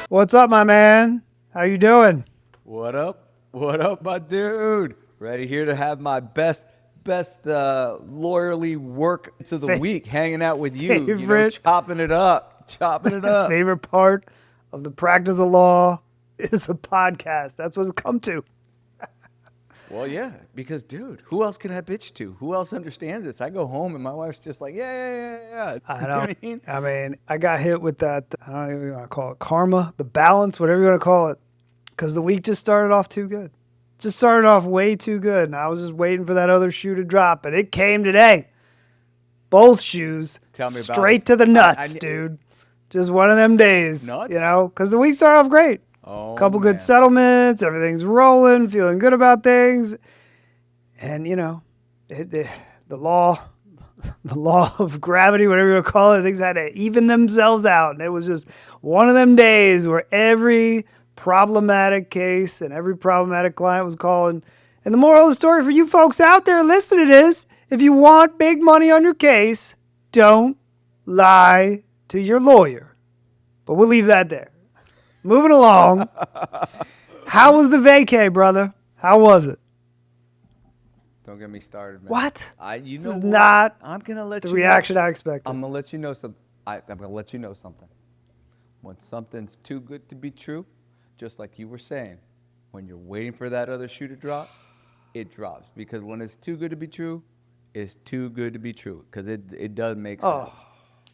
What's up, my man? How you doing? What up? What up, my dude? Ready here to have my best lawyerly work to the week, hanging out with you, chopping it up. Favorite part of the practice of law is a podcast. That's what it's come to. Well, yeah, because, dude, who else can I bitch to? Who else understands this? I go home and my wife's just like, yeah. I know. I mean, I got hit with that, I don't even want to call it karma, the balance, whatever you want to call it, because the week just started off too good. Just started off way too good, and I was just waiting for that other shoe to drop, and it came today. Both shoes. Tell me about straight it. to the nuts, dude. Just one of them days. Nuts? You know, because the week started off great. Couple good settlements, everything's rolling, feeling good about things. And, you know, the law of gravity, whatever you want to call it, things had to even themselves out. And it was just one of them days where every problematic case and every problematic client was calling. And the moral of the story for you folks out there listening is, if you want big money on your case, don't lie to your lawyer. But we'll leave that there. Moving along. How was the vacay, brother? How was it? Don't get me started, man. What? This is not I'm gonna let the you reaction I expected. I'm gonna let you know something. I'm gonna let you know something. When something's too good to be true, just like you were saying, when you're waiting for that other shoe to drop, it drops. Because when it's too good to be true, it's too good to be true. Because it does make sense.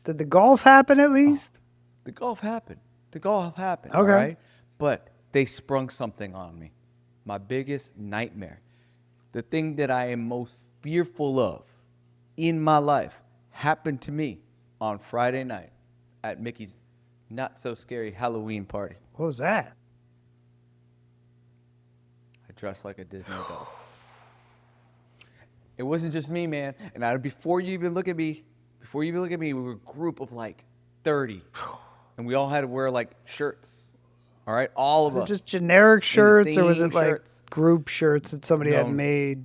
Did the golf happen at least? The golf happened. Okay. All right? But they sprung something on me. My biggest nightmare. The thing that I am most fearful of in my life happened to me on Friday night at Mickey's not-so-scary Halloween party. What was that? I dressed like a Disney adult. It wasn't just me, man. And before you even look at me, we were a group of like 30. And we all had to wear like shirts. All right? All of us. Was it just generic shirts or was it like shirts. Group shirts that somebody had made?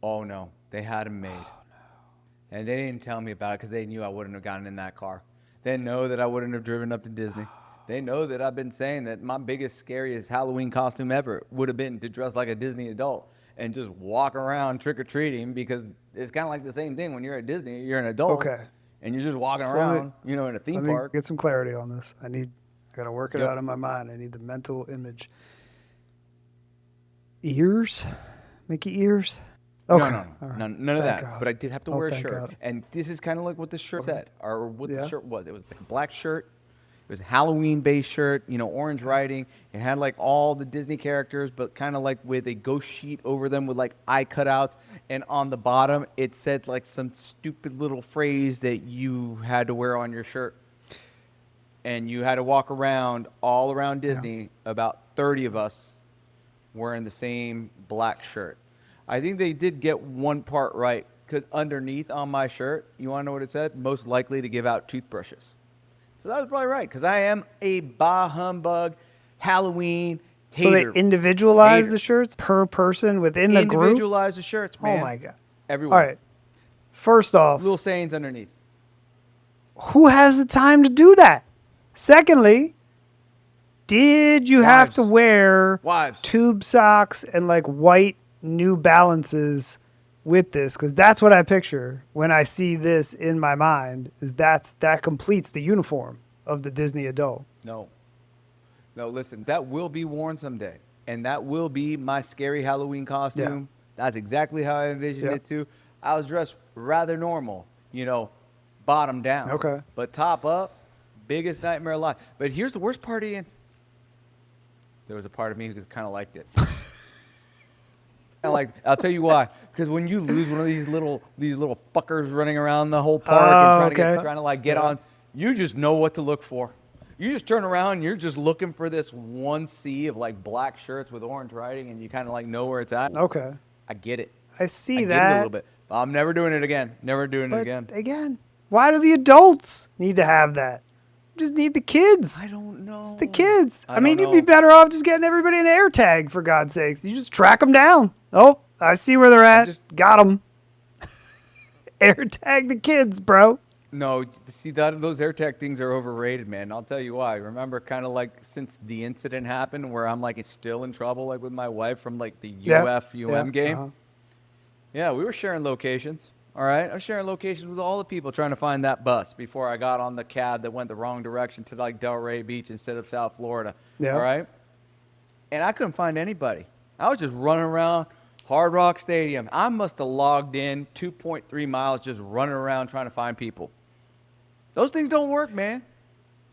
Oh, no. They had them made. Oh, no. And they didn't tell me about it because they knew I wouldn't have gotten in that car. They know that I wouldn't have driven up to Disney. They know that I've been saying that my biggest, scariest Halloween costume ever would have been to dress like a Disney adult and just walk around trick-or-treating, because it's kind of like the same thing when you're at Disney. You're an adult. Okay. And you're just walking around, in a theme park. Get some clarity on this. I got to work it out in my mind. I need the mental image. Ears? Mickey ears? Okay. No. Right. None of that. God. But I did have to wear a shirt. God. And this is kind of like what the shirt said, or what the shirt was. It was like a black shirt. It was a Halloween-based shirt, orange writing. It had like all the Disney characters, but kind of like with a ghost sheet over them with like eye cutouts. And on the bottom, it said like some stupid little phrase that you had to wear on your shirt. And you had to walk around all around Disney, about 30 of us wearing the same black shirt. I think they did get one part right, because underneath on my shirt, you want to know what it said? Most likely to give out toothbrushes. So that was probably right, because I am a bah humbug Halloween hater. So they individualize the shirts per person within the group? Individualize the shirts, man. Oh, my God. Everyone. All right. First off, little sayings underneath. Who has the time to do that? Secondly, did you have to wear tube socks and like white New Balances with this? Because that's what I picture when I see this in my mind, is that completes the uniform of the Disney adult. No, listen, that will be worn someday. And that will be my scary Halloween costume. Yeah. That's exactly how I envisioned it too. I was dressed rather normal, bottom down. Okay. But top up, biggest nightmare of life. But here's the worst part, Ian. There was a part of me who kind of liked it. I'll tell you why. Because when you lose one of these little fuckers running around the whole park and trying to get on, you just know what to look for. You just turn around and you're just looking for this one sea of like black shirts with orange writing, and you kind of like know where it's at. Okay. I get it. I see I that. get it a little bit. But I'm never doing it again. Again, why do the adults need to have that? You just need the kids. I don't know. It's the kids. I mean, you'd be better off just getting everybody an air tag, for God's sakes. You just track them down. Oh, I see where they're at. Got them. AirTag the kids, bro. No, see those AirTag things are overrated, man. I'll tell you why. Remember, kind of like since the incident happened, where I'm like still in trouble, like with my wife from like the UF-UM game. Uh-huh. Yeah, we were sharing locations. All right, I was sharing locations with all the people trying to find that bus before I got on the cab that went the wrong direction to like Delray Beach instead of South Florida. Yeah. All right, and I couldn't find anybody. I was just running around Hard Rock Stadium. I must have logged in 2.3 miles just running around trying to find people. Those things don't work, man.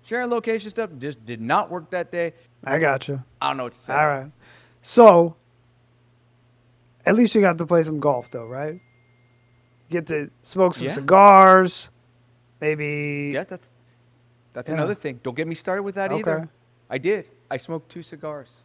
Sharing location stuff just did not work that day. I got you. I don't know what to say. All right. So, at least you got to play some golf, though, right? Get to smoke some cigars, maybe. Yeah, that's another thing. Don't get me started with that either. I did. I smoked 2 cigars.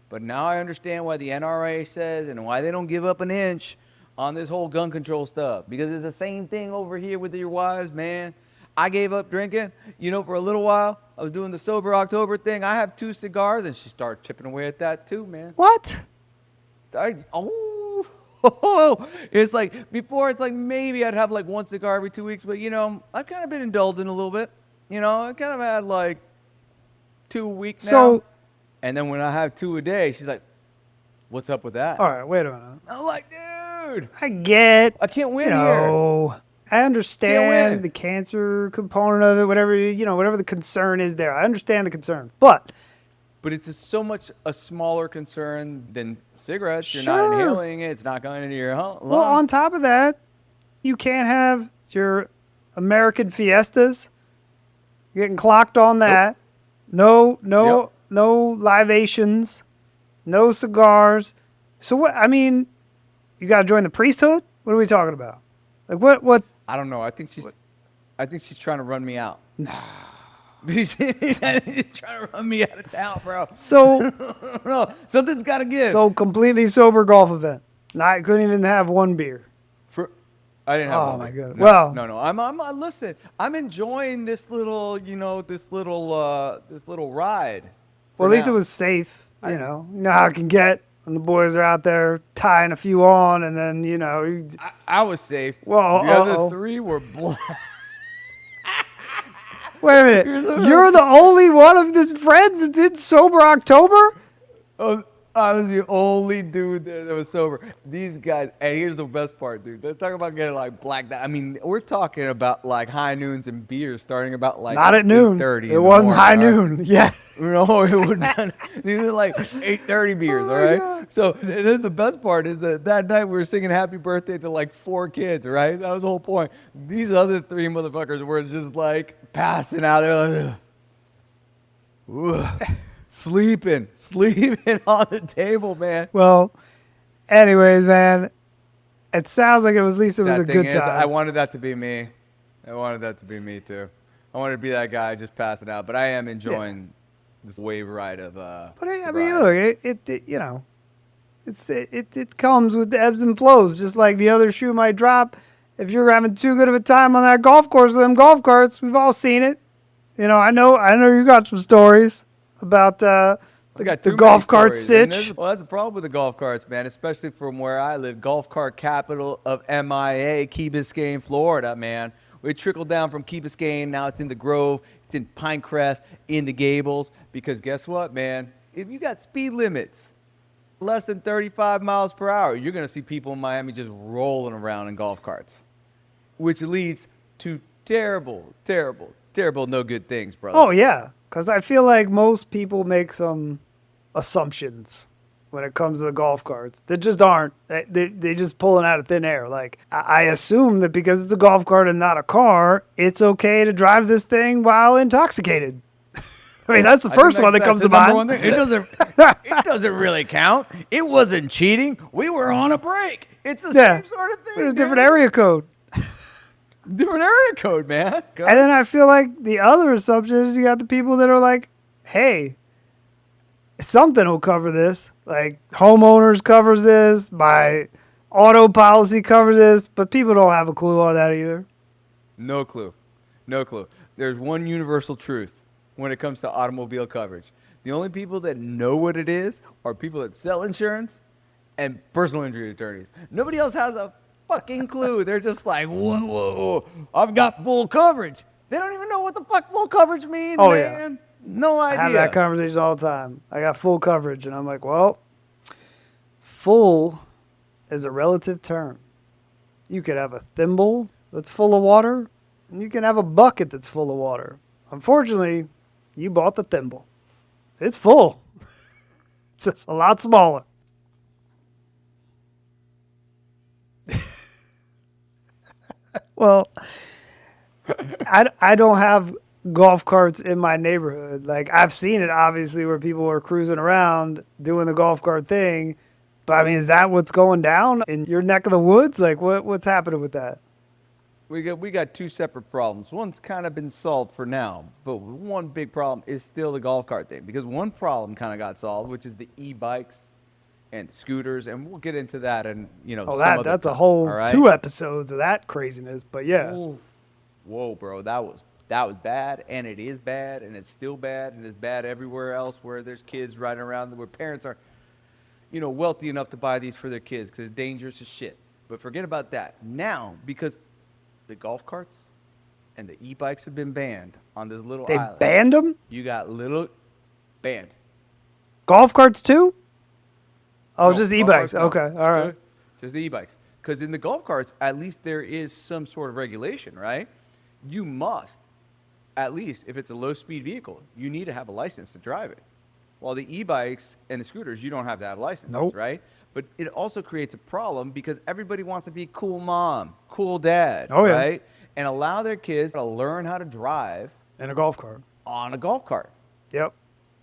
But now I understand why the NRA says and why they don't give up an inch on this whole gun control stuff. Because it's the same thing over here with your wives, man. I gave up drinking, for a little while. I was doing the Sober October thing. I have 2 cigars, and she started chipping away at that too, man. What? It's like, before it's like maybe I'd have like 1 cigar every 2 weeks, but I've kind of been indulging a little bit. I kind of had like 2 a week now. And then when I have 2 a day, she's like, what's up with that? All right, wait a minute. I'm like, dude. I can't win here. I understand the cancer component of it, whatever the concern is there. I understand the concern, but it's so much a smaller concern than cigarettes. You're not inhaling it. It's not going into your lungs. Well, on top of that, you can't have your American Fiestas. You're getting clocked on that. Nope. No libations, no cigars. So what? I mean, you got to join the priesthood? What are we talking about? Like what? I don't know. I think she's trying to run me out. Nah. She's trying to run me out of town, bro. So no, something's got to give. So completely sober golf event. I couldn't even have 1 beer. I didn't have. Oh my god. No, no. I'm listen. I'm enjoying this little, this little ride. Well, at least it was safe. You know how it can get when the boys are out there tying a few on, and then I was safe. Well, the other 3 were black. Wait a minute. You're the only one of his friends that did Sober October? Oh, I was the only dude there that was sober. These guys, and here's the best part, dude. They're talking about getting like blacked out. I mean, we're talking about like high noons and beers starting about like not at noon. 8:30. It wasn't high noon. Yeah. No, it would not. These were like 8:30 beers. All right. God. So then the best part is that night we were singing "Happy Birthday" to like 4 kids. Right. That was the whole point. These other 3 motherfuckers were just like passing out. They're like, sleeping on the table, man. Well, anyways, man, it sounds like it was a good time. I wanted that to be me. I wanted that to be me too. I wanted to be that guy just passing out, but I am enjoying this wave ride of. But I mean, look, it comes with the ebbs and flows, just like the other shoe might drop. If you're having too good of a time on that golf course with them golf carts, we've all seen it. I know you got some stories about the golf cart sitch. Well, that's the problem with the golf carts, man, especially from where I live. Golf cart capital of MIA, Key Biscayne, Florida, man. It trickled down from Key Biscayne. Now it's in the Grove. It's in Pinecrest, in the Gables. Because guess what, man? If you got speed limits less than 35 miles per hour, you're going to see people in Miami just rolling around in golf carts, which leads to terrible, terrible, terrible, no good things, brother. Oh, yeah. Because I feel like most people make some assumptions when it comes to the golf carts that just aren't. They just pulling out of thin air. Like, I assume that because it's a golf cart and not a car, it's okay to drive this thing while intoxicated. I mean, that's the first one that comes to mind. It doesn't really count. It wasn't cheating. We were on a break. It's the same sort of thing. It's a different area code. Different area code, man. And then I feel like the other assumption is you got the people that are like, hey, something will cover this. Like homeowners covers this, my auto policy covers this, but people don't have a clue on that either. No clue. There's one universal truth when it comes to automobile coverage. The only people that know what it is are people that sell insurance and personal injury attorneys. Nobody else has a fucking clue. They're just like, whoa, I've got full coverage. They don't even know what the fuck full coverage means, man. Yeah. No idea. I have that conversation all the time. I got full coverage, and I'm like, well, full is a relative term. You could have a thimble that's full of water, and you can have a bucket that's full of water. Unfortunately, you bought the thimble. It's full. It's just a lot smaller. Well, I don't have golf carts in my neighborhood. Like, I've seen it, obviously, where people are cruising around doing the golf cart thing. But, I mean, is that what's going down in your neck of the woods? Like, what's happening with that? We got two separate problems. One's kind of been solved for now, but one big problem is still the golf cart thing. Because one problem kind of got solved, which is the e-bikes and scooters, and we'll get into that. And that's a whole 2 episodes of that craziness. But yeah, whoa, bro, that was bad, and it is bad, and it's still bad, and it's bad everywhere else where there's kids riding around where parents are, wealthy enough to buy these for their kids because it's dangerous as shit. But forget about that now, because the golf carts and the e-bikes have been banned on this little island. They banned them? You got little banned. Golf carts too? Oh, No, just e-bikes. no. Okay, all right. Just the e-bikes. Because in the golf carts, at least there is some sort of regulation, right? You must, at least if it's a low-speed vehicle, you need to have a license to drive it. While the e-bikes and the scooters, you don't have to have licenses, right? But it also creates a problem because everybody wants to be cool mom, cool dad, right? And allow their kids to learn how to drive in a golf cart. On a golf cart. Yep.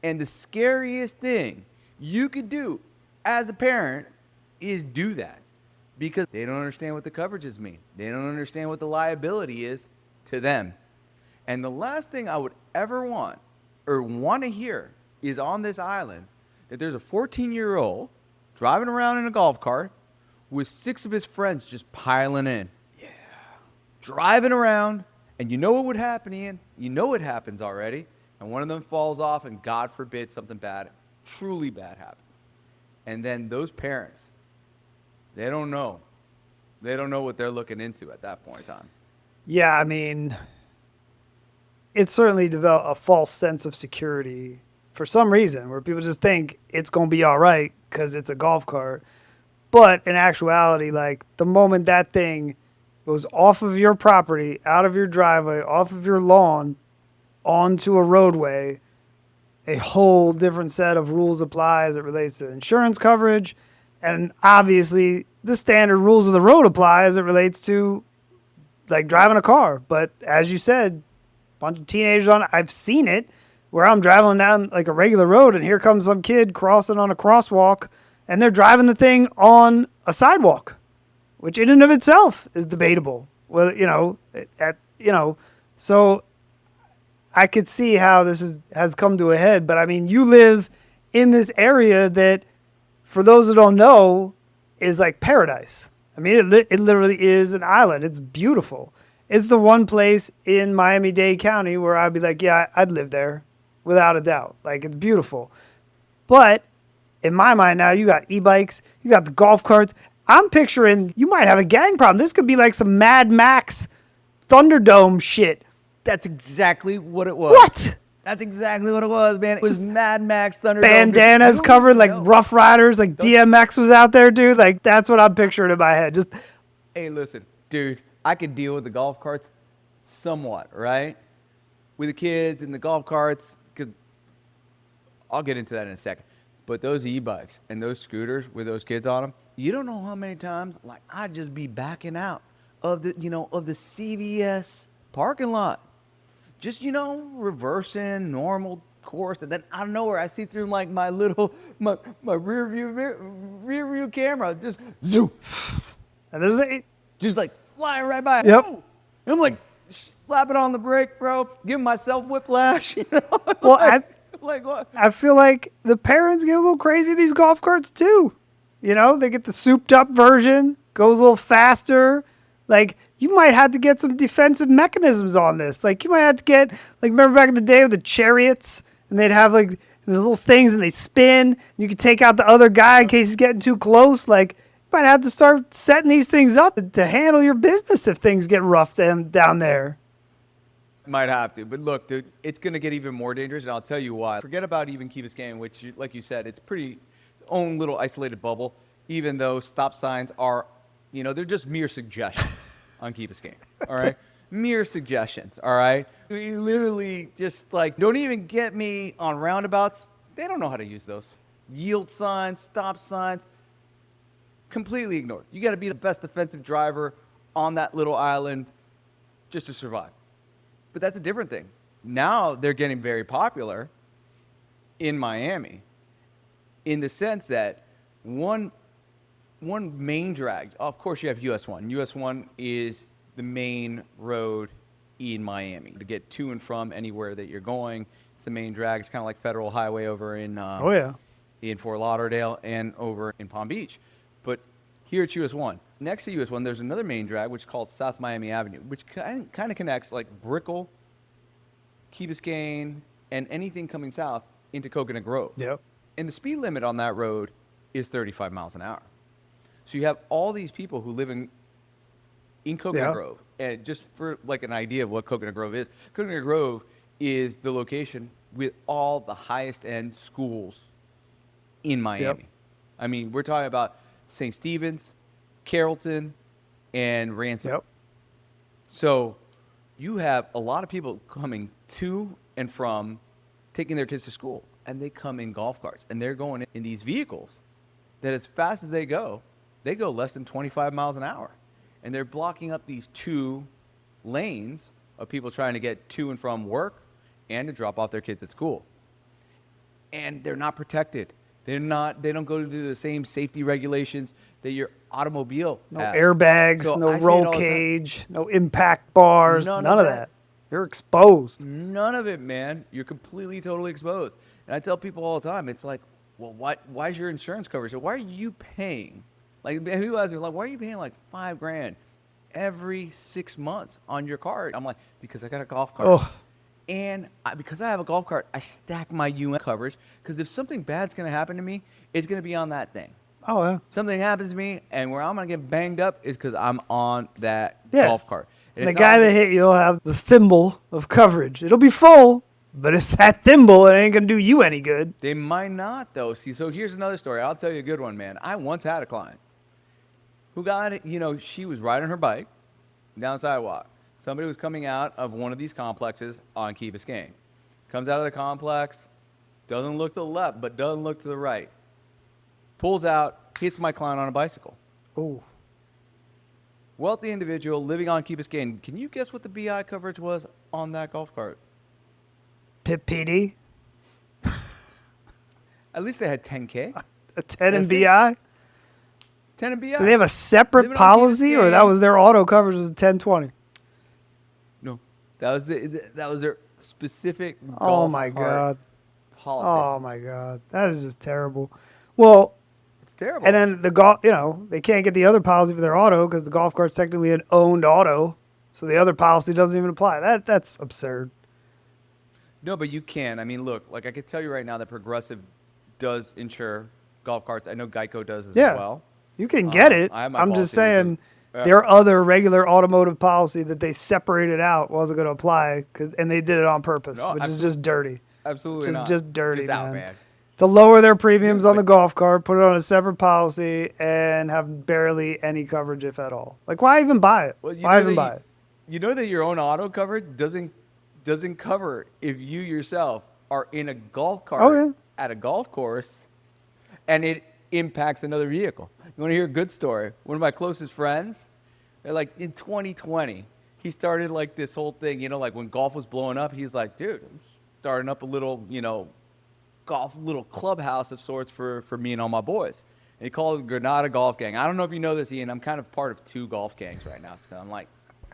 And the scariest thing you could do as a parent is do that because they don't understand what the coverages mean. They don't understand what the liability is to them. And the last thing I would ever want to hear is on this island that there's a 14-year-old driving around in a golf cart with 6 of his friends just piling in. Yeah. Driving around, and you know what would happen, Ian? You know it happens already. And one of them falls off, and God forbid something bad, truly bad happens. And then those parents, they don't know. They don't know what they're looking into at that point in time. Yeah, I mean, it certainly developed a false sense of security for some reason where people just think it's going to be all right because it's a golf cart. But in actuality, like the moment that thing goes off of your property, out of your driveway, off of your lawn, onto a roadway, a whole different set of rules apply as it relates to insurance coverage. And obviously the standard rules of the road apply as it relates to like driving a car. But as you said, a bunch of teenagers I've seen it where I'm driving down like a regular road and here comes some kid crossing on a crosswalk and they're driving the thing on a sidewalk, which in and of itself is debatable. Well, so I could see how this has come to a head. But I mean, you live in this area that, for those who don't know, is like paradise. I mean, it literally is an island. It's beautiful. It's the one place in Miami-Dade County where I'd be like, yeah, I'd live there without a doubt. Like, it's beautiful. But in my mind now, you got e-bikes, you got the golf carts. I'm picturing you might have a gang problem. This could be like some Mad Max Thunderdome shit. That's exactly what it was. What? That's exactly what it was, man. It was Mad Max Thunderdome. Bandanas covered, like Rough Riders, like DMX was out there, dude. Like, that's what I'm picturing in my head. Just, hey, listen, dude, I could deal with the golf carts somewhat, right? With the kids and the golf carts, I'll get into that in a second. But those e-bikes and those scooters with those kids on them, you don't know how many times, like, I'd just be backing out of the CVS parking lot. Just, reversing normal course. And then out of nowhere, I see through like my rear view camera, just zoom. And there's just like flying right by. Yep. Oh. And I'm like slapping on the brake, bro, giving myself whiplash. Well, like what? I feel like the parents get a little crazy with these golf carts too. They get the souped up version, goes a little faster. Like, you might have to get some defensive mechanisms on this. Like, you might have to get, like, remember back in the day with the chariots? And they'd have, like, the little things and they spin. And you could take out the other guy in case he's getting too close. Like, might have to start setting these things up to handle your business if things get rough down there. Might have to. But look, dude, it's going to get even more dangerous, and I'll tell you why. Forget about even Key Biscayne, which, like you said, it's pretty own little isolated bubble, even though stop signs are, they're just mere suggestions on Key Biscayne, all right? Mere suggestions, all right? We literally just, don't even get me on roundabouts. They don't know how to use those. Yield signs, stop signs, completely ignored. You got to be the best defensive driver on that little island just to survive. But that's a different thing. Now they're getting very popular in Miami in the sense that one main drag, of course you have US 1. US 1 is the main road in Miami to get to and from anywhere that you're going. It's the main drag. It's kind of like Federal Highway over in in Fort Lauderdale and over in Palm Beach. But here it's US 1. Next to US 1, there's another main drag, which is called South Miami Avenue, which kind of connects like Brickell, Key Biscayne, and anything coming south into Coconut Grove. Yep. And the speed limit on that road is 35 miles an hour. So you have all these people who live in Coconut Grove. And just for like an idea of what Coconut Grove is, Coconut Grove is the location with all the highest end schools in Miami. Yep. I mean, we're talking about St. Stephen's, Carrollton, and Ransom. Yep. So you have a lot of people coming to and from taking their kids to school, and they come in golf carts, and they're going in these vehicles that as fast as they go less than 25 miles an hour. And they're blocking up these 2 lanes of people trying to get to and from work and to drop off their kids at school. And they're not protected. They don't go through the same safety regulations that your automobile has. Airbags, So no roll cage, no impact bars, none of that. You're exposed. None of it, man. You're completely, totally exposed. And I tell people all the time, it's like, well, why is your insurance coverage? So why are you paying? Like, people ask me, like, why are you paying like $5,000 every 6 months on your card? I'm like, because I got a golf cart. Oh. And because I have a golf cart, I stack my UN coverage, because if something bad's going to happen to me, it's going to be on that thing. Oh, yeah. Something happens to me, and where I'm going to get banged up is because I'm on that golf cart. And the guy that hit you will have the thimble of coverage. It'll be full, but it's that thimble. It ain't going to do you any good. They might not, though. See, so here's another story. I'll tell you a good one, man. I once had a client who she was riding her bike down the sidewalk. Somebody was coming out of one of these complexes on Key Biscayne. Comes out of the complex, doesn't look to the left, but doesn't look to the right. Pulls out, hits my client on a bicycle. Oh. Wealthy individual living on Key Biscayne. Can you guess what the BI coverage was on that golf cart? Pip PD? At least they had 10K. A 10 in BI? 10 in BI. Do they have a separate policy, or that was their auto coverage was 1020? No, that was their specific golf Oh my God. policy. Oh my God. That is just terrible. Well, It's terrible. and then the golf, they can't get the other policy for their auto because the golf cart's technically an owned auto. So the other policy doesn't even apply. That's absurd. No, but you can. I mean, look, like I could tell you right now that Progressive does insure golf carts. I know Geico does as well. You can get it. I have my I'm just policy with saying them. their other regular automotive policy that they separated out wasn't going to apply, and they did it on purpose, No, which is just dirty. Absolutely not. Just dirty, Just out, man. man. To lower their premiums on the golf cart, put it on a separate policy, and have barely any coverage, if at all. Like, why even buy it? Well, Why even buy it? You know that your own auto coverage doesn't cover if you yourself are in a golf cart at a golf course and it impacts another vehicle. You want to hear a good story? One of my closest friends, like in 2020, he started like this whole thing, like when golf was blowing up, he's like, dude, I'm starting up a little, golf little clubhouse of sorts for me and all my boys. And he called it Granada Golf Gang. I don't know if you know this, Ian. I'm kind of part of 2 golf gangs right now. So I'm like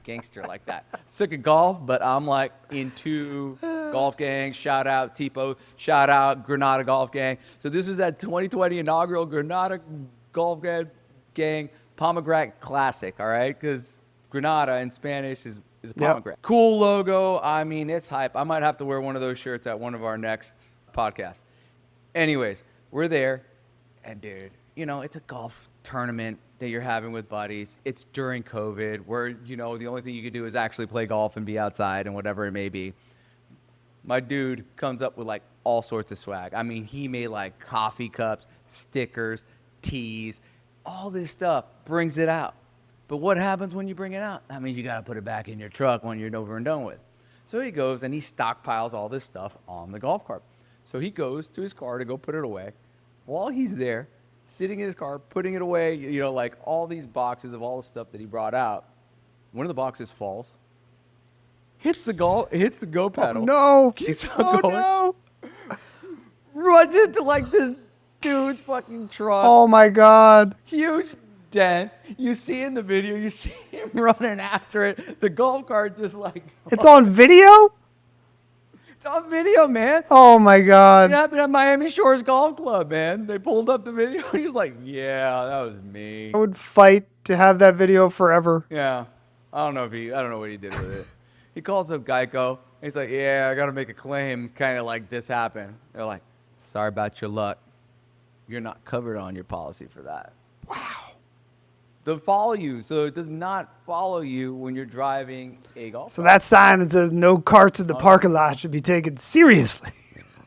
gangster like that. Sick of golf, but I'm like in 2 golf gangs. Shout out Tipo. Shout out Granada Golf Gang. So this was that 2020 inaugural Granada Golf Gang Pomegranate Classic, all right? Because Granada in Spanish is a pomegranate. Yep. Cool logo. I mean, it's hype. I might have to wear one of those shirts at one of our next podcasts. Anyways, we're there, and dude, it's a golf tournament that you're having with buddies. It's during COVID where, the only thing you can do is actually play golf and be outside and whatever it may be. My dude comes up with like all sorts of swag. I mean, he made like coffee cups, stickers, tees, all this stuff, brings it out. But what happens when you bring it out? That means you got to put it back in your truck when you're over and done with. So he goes and he stockpiles all this stuff on the golf cart. So he goes to his car to go put it away. While he's there, sitting in his car, putting it away, like all these boxes of all the stuff that he brought out, one of the boxes falls, hits the go paddle. Oh, no. Keeps on Oh, going. no. Runs into like this dude's fucking truck. Oh, my God. Huge dent. You see in the video, you see him running after it. The golf cart just like... It's on video? It's on video, man. Oh, my God. It happened at Miami Shores Golf Club, man. They pulled up the video. He's like, yeah, that was me. I would fight to have that video forever. Yeah. I don't know what he did with it. He calls up Geico. He's like, yeah, I got to make a claim kind of like this happened. They're like, sorry about your luck. You're not covered on your policy for that. Wow. They'll follow you. So it does not follow you when you're driving a golf So cart. that sign that says no carts in the parking lot should be taken seriously.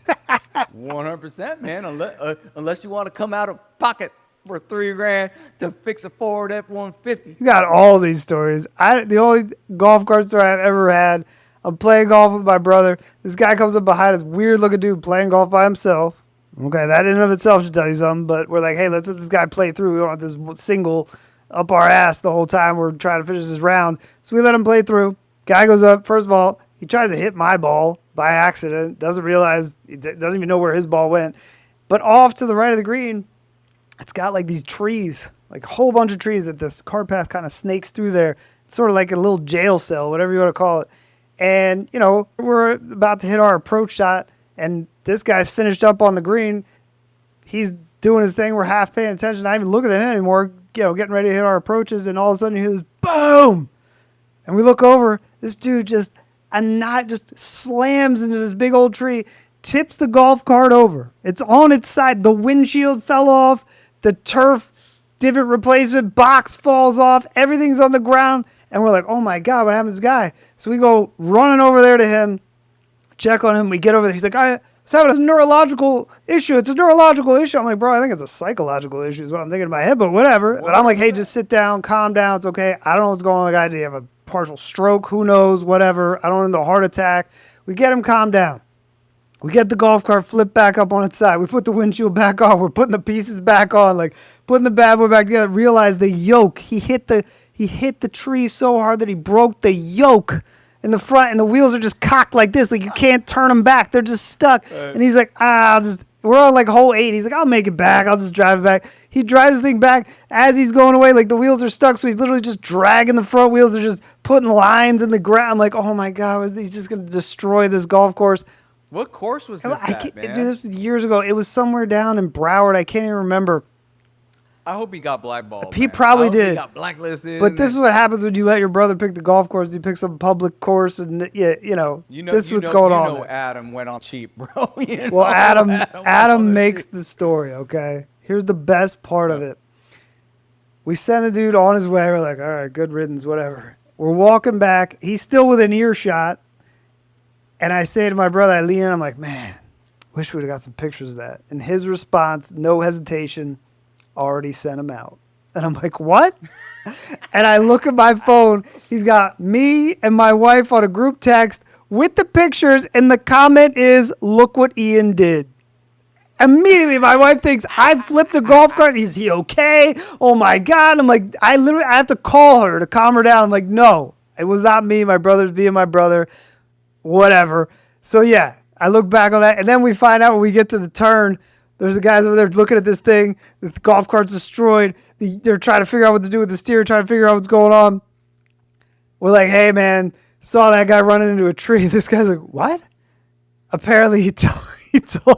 100%, man. Unless you want to come out of pocket for $3,000 to fix a Ford F-150. You got all these stories. The only golf cart story I've ever had, I'm playing golf with my brother. This guy comes up behind us, weird looking dude playing golf by himself. Okay, that in and of itself should tell you something, but we're like, hey, let's let this guy play through. We don't want this single up our ass the whole time we're trying to finish this round. So we let him play through. Guy goes up. First of all, he tries to hit my ball by accident. Doesn't realize, doesn't even know where his ball went. But off to the right of the green, it's got like these trees, like a whole bunch of trees that this cart path kind of snakes through there. It's sort of like a little jail cell, whatever you want to call it. And, we're about to hit our approach shot, and this guy's finished up on the green. He's doing his thing. We're half paying attention, not even looking at him anymore, getting ready to hit our approaches, and all of a sudden you hear this boom. And we look over, this dude just slams into this big old tree, tips the golf cart over. It's on its side. The windshield fell off. The turf divot replacement box falls off. Everything's on the ground. And we're like, oh my God, what happened to this guy? So we go running over there to him, check on him. We get over there. He's like, I was having a neurological issue. It's a neurological issue. I'm like, bro, I think it's a psychological issue is what I'm thinking in my head, but whatever. But I'm like, hey, just sit down, calm down. It's okay. I don't know what's going on with the guy. Did he have a partial stroke? Who knows? Whatever. I don't know, the heart attack. We get him calmed down. We get the golf cart flipped back up on its side. We put the windshield back on. We're putting the pieces back on, like putting the bad boy back together. Realize the yoke. He hit the tree so hard that he broke the yoke in the front, and the wheels are just cocked like this. Like you can't turn them back. They're just stuck. And he's like, we're on like hole 8. He's like, I'll make it back. I'll just drive it back. He drives the thing back as he's going away. Like the wheels are stuck. So he's literally just dragging the front wheels. They're just putting lines in the ground. I'm like, oh my God, he's just going to destroy this golf course. What course was this at, man? Dude, this was years ago. It was somewhere down in Broward. I can't even remember. I hope he got blackballed. He probably did. He got blacklisted. But this is what happens when you let your brother pick the golf course. He picks some public course, and this is what's going on. Adam went on cheap, bro. Well, Adam makes the story. Okay, here's the best part of it. We send the dude on his way. We're like, all right, good riddance, whatever. We're walking back. He's still within earshot. And I say to my brother, I lean in, I'm like, man, wish we would have got some pictures of that. And his response, no hesitation, already sent him out. And I'm like, what? And I look at my phone. He's got me and my wife on a group text with the pictures. And the comment is, look what Ian did. Immediately, my wife thinks I flipped a golf cart. Is he okay? Oh, my God. I'm like, I have to call her to calm her down. I'm like, no, it was not me. My brother's being my brother. Whatever. So, yeah, I look back on that. And then we find out when we get to the turn, there's the guys over there looking at this thing. The golf cart's destroyed. They're trying to figure out what to do with the steer, trying to figure out what's going on. We're like, hey, man, saw that guy running into a tree. This guy's like, what? Apparently, he told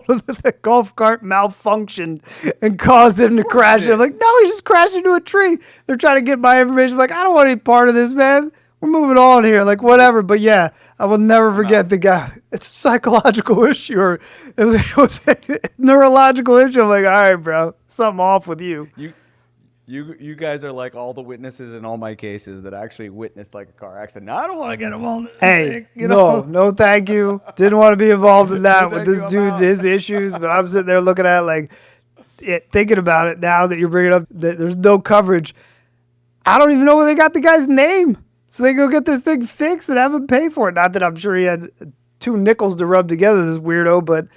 him that the golf cart malfunctioned and caused him to crash. I'm like, no, he just crashed into a tree. They're trying to get my information. I'm like, I don't want any part of this, man. We're moving on here, like whatever. But yeah, I will never forget the guy. It's a psychological issue or it was a neurological issue. I'm like, all right, bro, something off with you. You guys are like all the witnesses in all my cases that actually witnessed like a car accident. Now, I don't want to get involved in this thing, no, thank you. Didn't want to be involved in that with this you, dude, his issues. But I'm sitting there looking at it like, thinking about it now that you're bringing up that there's no coverage. I don't even know where they got the guy's name. So they go get this thing fixed and have him pay for it. Not that I'm sure he had 2 nickels to rub together, this weirdo, but,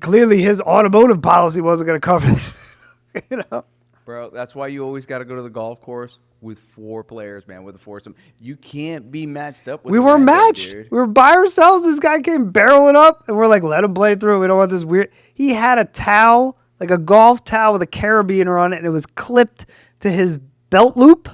clearly his automotive policy wasn't going to cover it. Bro, that's why you always got to go to the golf course with 4 players, man, with a foursome. You can't be matched up with We were matched. Dude. We were by ourselves. This guy came barreling up, and we're like, let him play through. We don't want this weird. He had a towel, like a golf towel with a carabiner on it, and it was clipped to his belt loop.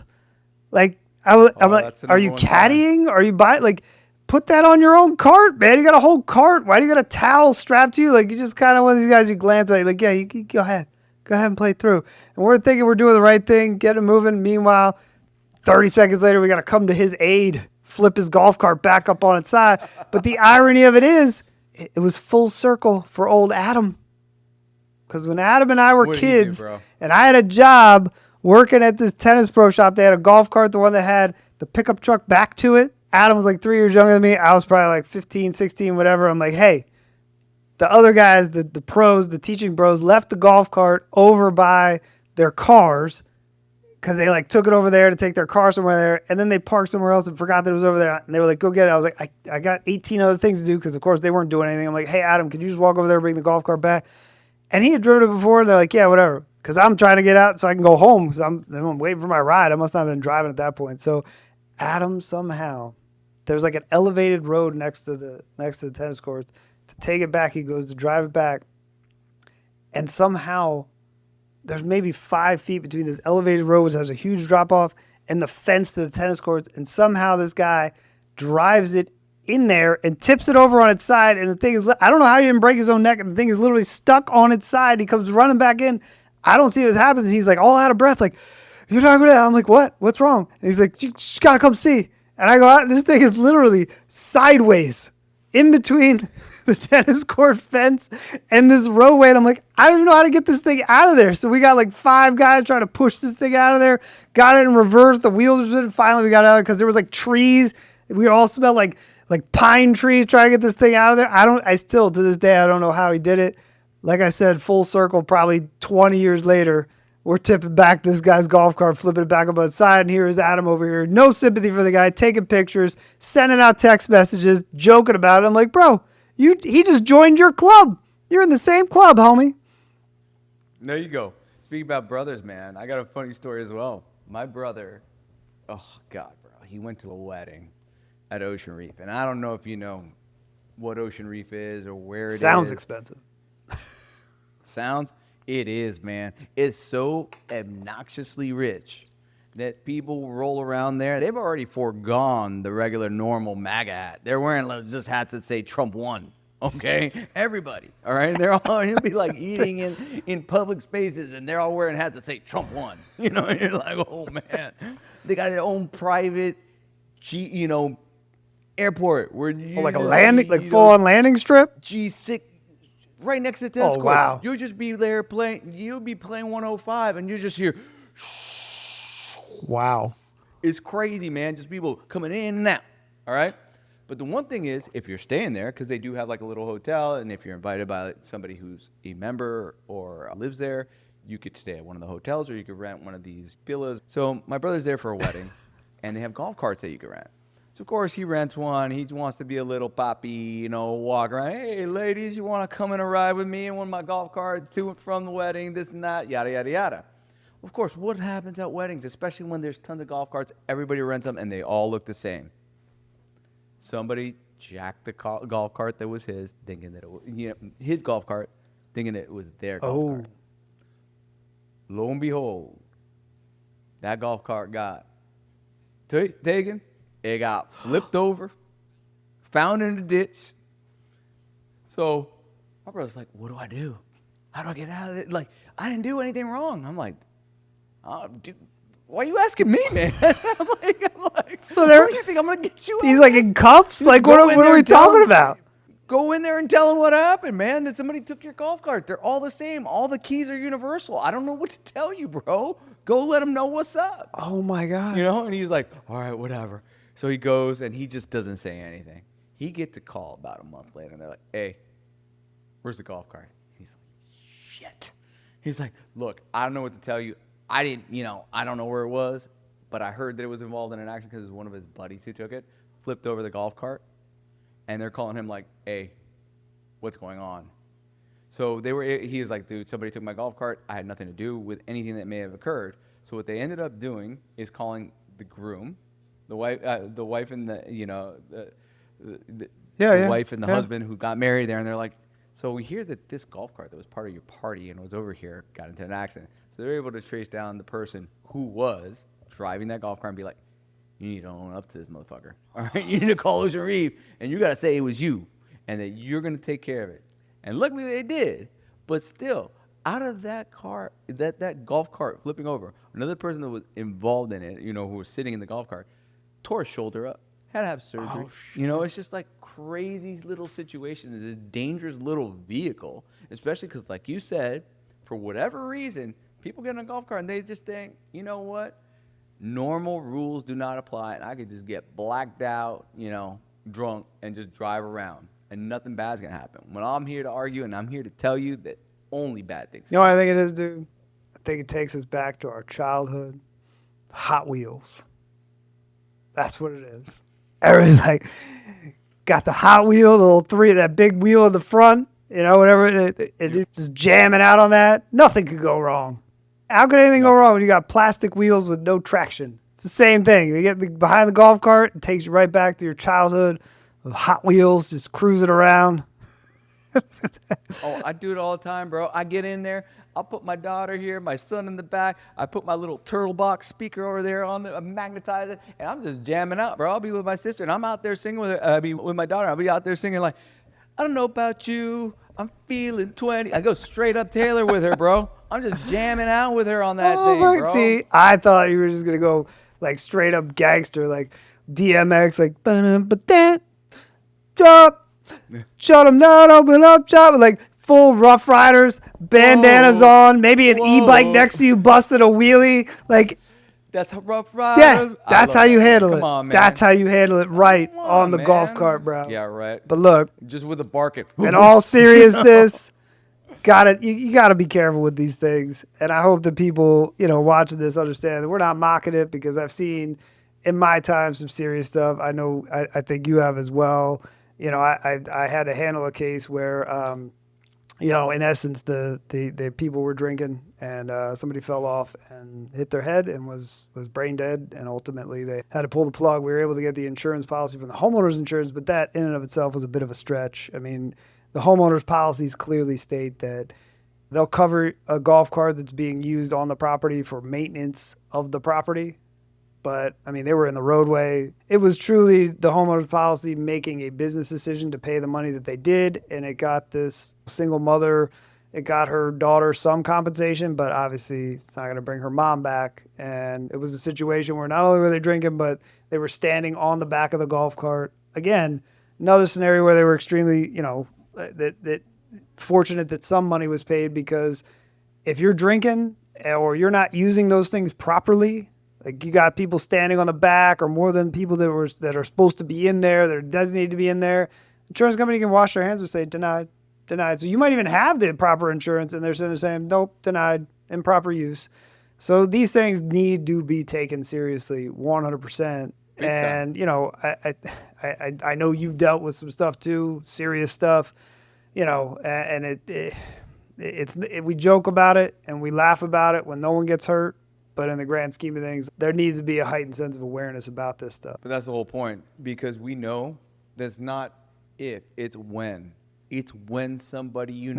Like, I'm like, are you caddying? Are you buying? Like, put that on your own cart, man. You got a whole cart. Why do you got a towel strapped to you? Like, you just kind of one of these guys you glance at, you're like, yeah, you go ahead. Go ahead and play through. And we're thinking we're doing the right thing, get it moving. Meanwhile, 30 seconds later, we got to come to his aid, flip his golf cart back up on its side. But the irony of it is, it was full circle for old Adam. Because when Adam and I were kids, and I had a job working at this tennis pro shop, they had a golf cart, the one that had the pickup truck back to it. Adam was like 3 years younger than me. I was probably like 15, 16, whatever. I'm like, hey. The other guys, the pros, the teaching bros, left the golf cart over by their cars because they like took it over there to take their car somewhere there, and then they parked somewhere else and forgot that it was over there. And they were like, go get it. I was like, I got 18 other things to do because, of course, they weren't doing anything. I'm like, hey, Adam, can you just walk over there and bring the golf cart back? And he had driven it before, and they're like, yeah, whatever. Because I'm trying to get out so I can go home. So I'm waiting for my ride. I must not have been driving at that point. So Adam somehow, there's like an elevated road next to the tennis courts. To take it back, he goes to drive it back. And somehow there's maybe 5 feet between this elevated road, which has a huge drop off, and the fence to the tennis courts. And somehow this guy drives it in there and tips it over on its side. And the thing is, I don't know how he didn't break his own neck. And the thing is literally stuck on its side. He comes running back in. I don't see this happen. He's like all out of breath. Like, you're not going to, I'm like, what? What's wrong? And he's like, you just got to come see. And I go out and this thing is literally sideways in between the tennis court fence and this roadway. And I'm like, I don't even know how to get this thing out of there. So we got like 5 guys trying to push this thing out of there. Got it in reverse. The wheels were in. Finally, we got out of there because there was like trees. We all smelled like pine trees trying to get this thing out of there. I still, to this day, I don't know how he did it. Like I said, full circle, probably 20 years later, we're tipping back this guy's golf cart, flipping it back up on the side, and here is Adam over here. No sympathy for the guy, taking pictures, sending out text messages, joking about it. I'm like, bro, he just joined your club. You're in the same club, homie. There you go. Speaking about brothers, man, I got a funny story as well. My brother, oh, God, bro, he went to a wedding at Ocean Reef. And I don't know if you know what Ocean Reef is or where it is. Sounds expensive. Sounds? It is, man. It's so obnoxiously rich that people roll around there. They've already foregone the regular normal MAGA hat. They're wearing just hats that say Trump won. Okay? Everybody. All right? They're all, you'll be like eating in public spaces and they're all wearing hats that say Trump won. You know, and you're like, oh, man. They got their own private, airport where you like a landing, like full-on landing strip? G6. Right next to the tennis court. Wow. You'll just be there playing. You'll be playing 105, and you just hear. Wow. It's crazy, man. Just people coming in and out. All right. But the one thing is, if you're staying there, because they do have like a little hotel, and if you're invited by somebody who's a member or lives there, you could stay at one of the hotels, or you could rent one of these villas. So my brother's there for a wedding, and they have golf carts that you can rent. So, of course, he rents one. He wants to be a little poppy, walk around. Hey, ladies, you want to come and ride with me in one of my golf carts to and from the wedding, this and that, yada, yada, yada. Of course, what happens at weddings, especially when there's tons of golf carts, everybody rents them, and they all look the same. Somebody jacked the golf cart that was his, thinking that it was his golf cart, thinking that it was their golf cart. Lo and behold, that golf cart got taken. It got flipped over, found in the ditch. So my brother's like, what do I do? How do I get out of it? Like, I didn't do anything wrong. I'm like, dude, why are you asking me, man? I'm like, so there, what do you think? I'm going to get you out? He's like in cuffs? Like, what are we talking about? Go in there and tell them what happened, man. That somebody took your golf cart. They're all the same. All the keys are universal. I don't know what to tell you, bro. Go let them know what's up. Oh my God. You know, and he's like, all right, whatever. So he goes and he just doesn't say anything. He gets a call about a month later and they're like, hey, where's the golf cart? He's like, shit. He's like, look, I don't know what to tell you. I don't know where it was, but I heard that it was involved in an accident because it was one of his buddies who took it, flipped over the golf cart. And they're calling him like, hey, what's going on? So he was like, dude, somebody took my golf cart. I had nothing to do with anything that may have occurred. So what they ended up doing is calling the groom, the wife and the wife and the husband who got married there. And they're like, so we hear that this golf cart that was part of your party and was over here got into an accident. So they're able to trace down the person who was driving that golf cart and be like, you need to own up to this motherfucker. All right, you need to call Ocean Reef, and you got to say it was you, and that you're going to take care of it. And luckily they did. But still, out of that car, that golf cart flipping over, another person that was involved in it, who was sitting in the golf cart, tore his shoulder up, had to have surgery. Oh, It's just like crazy little situations. It's a dangerous little vehicle, especially because, like you said, for whatever reason, people get in a golf cart and they just think, you know what? Normal rules do not apply, and I could just get blacked out, drunk, and just drive around, and nothing bad's going to happen. When I'm here to argue, and I'm here to tell you that only bad things. You know what I think it is, dude? I think it takes us back to our childhood. Hot Wheels. That's what it is. Everybody's like, got the Hot Wheel, the little that big wheel in the front, whatever. It just jamming out on that. Nothing could go wrong. How could anything go wrong when you got plastic wheels with no traction? It's the same thing. You get behind the golf cart, it takes you right back to your childhood of Hot Wheels just cruising around. Oh, I do it all the time, bro. I get in there. I'll put my daughter here, my son in the back. I put my little turtle box speaker over there on the magnetizer, and I'm just jamming out, bro. I'll be with my sister, and I'm out there singing with her. With my daughter. I'll be out there singing like, I don't know about you. I'm feeling 20. I go straight up Taylor with her, bro. I'm just jamming out with her on that thing, bro. See, I thought you were just going to go like straight up gangster, like DMX, like, ba-dum-ba-dum, drop, shut them down, open up, chop, like full Rough Riders, bandanas on, maybe an e-bike next to you, busted a wheelie, like. That's a Rough Rider. Yeah, that's how you handle it. Come on, man. That's how you handle it right on the golf cart, bro. Yeah, right. But look, just with a barking. In all seriousness, you gotta be careful with these things. And I hope that people, watching this understand that we're not mocking it, because I've seen in my time some serious stuff. I know, I think you have as well. I had to handle a case where, in essence, the people were drinking and somebody fell off and hit their head and was brain dead. And ultimately they had to pull the plug. We were able to get the insurance policy from the homeowner's insurance, but that in and of itself was a bit of a stretch. I mean, the homeowner's policies clearly state that they'll cover a golf cart that's being used on the property for maintenance of the property. But, I mean, they were in the roadway. It was truly the homeowner's policy making a business decision to pay the money that they did, and it got this single mother, it got her daughter some compensation, but obviously it's not going to bring her mom back. And it was a situation where not only were they drinking, but they were standing on the back of the golf cart. Again, another scenario where they were extremely, that fortunate that some money was paid, because if you're drinking or you're not using those things properly, like you got people standing on the back or more than people that are supposed to be in there, that are designated to be in there, insurance company can wash their hands and say denied. So you might even have the proper insurance and they're saying nope, denied, improper use. So these things need to be taken seriously, 100%. And I know you've dealt with some stuff too, serious stuff, and we joke about it and we laugh about it when no one gets hurt. But in the grand scheme of things, there needs to be a heightened sense of awareness about this stuff. But that's the whole point, because we know that's not if, it's when. It's when somebody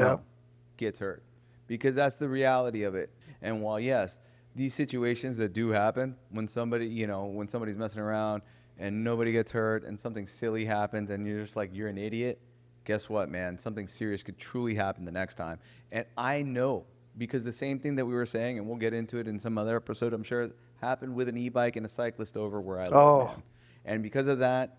gets hurt, because that's the reality of it. And while, yes, these situations that do happen when somebody, when somebody's messing around and nobody gets hurt and something silly happens and you're just like, you're an idiot, guess what, man? Something serious could truly happen the next time. And I know, because the same thing that we were saying, and we'll get into it in some other episode, I'm sure, happened with an e-bike and a cyclist over where I live. Man. And because of that,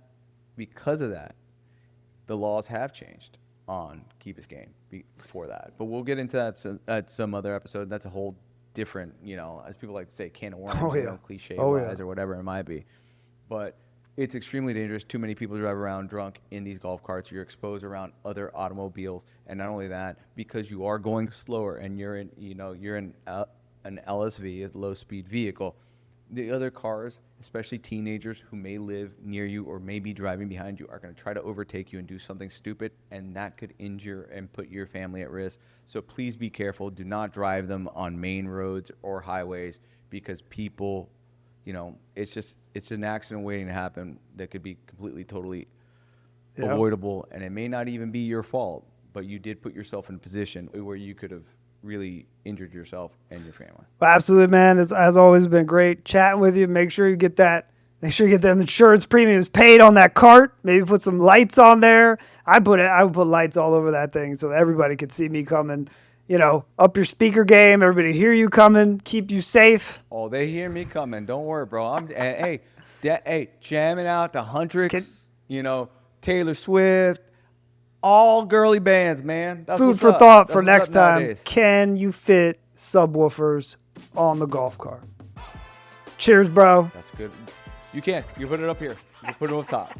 the the laws have changed on Key Biscayne before that. But we'll get into that at some other episode. That's a whole different, as people like to say, can of worms, cliche-wise or whatever it might be. But it's extremely dangerous. Too many people drive around drunk in these golf carts. You're exposed around other automobiles, and not only that, because you are going slower and you're in an LSV, a low-speed vehicle. The other cars, especially teenagers who may live near you or may be driving behind you, are going to try to overtake you and do something stupid, and that could injure and put your family at risk. So please be careful. Do not drive them on main roads or highways, because people, it's an accident waiting to happen that could be completely, totally avoidable, and it may not even be your fault, but you did put yourself in a position where you could have really injured yourself and your family. Well, absolutely, man. It's as always been great chatting with you. Make sure you get them insurance premiums paid on that cart. Maybe put some lights on there. I would put lights all over that thing so everybody could see me coming. Up your speaker game. Everybody hear you coming. Keep you safe. Oh, they hear me coming. Don't worry, bro. I'm jamming out to Huntrix, Taylor Swift, all girly bands, man. That's food for thought for next time. Nowadays. Can you fit subwoofers on the golf cart? Cheers, bro. That's good. You can. You put it up here. You put it up top.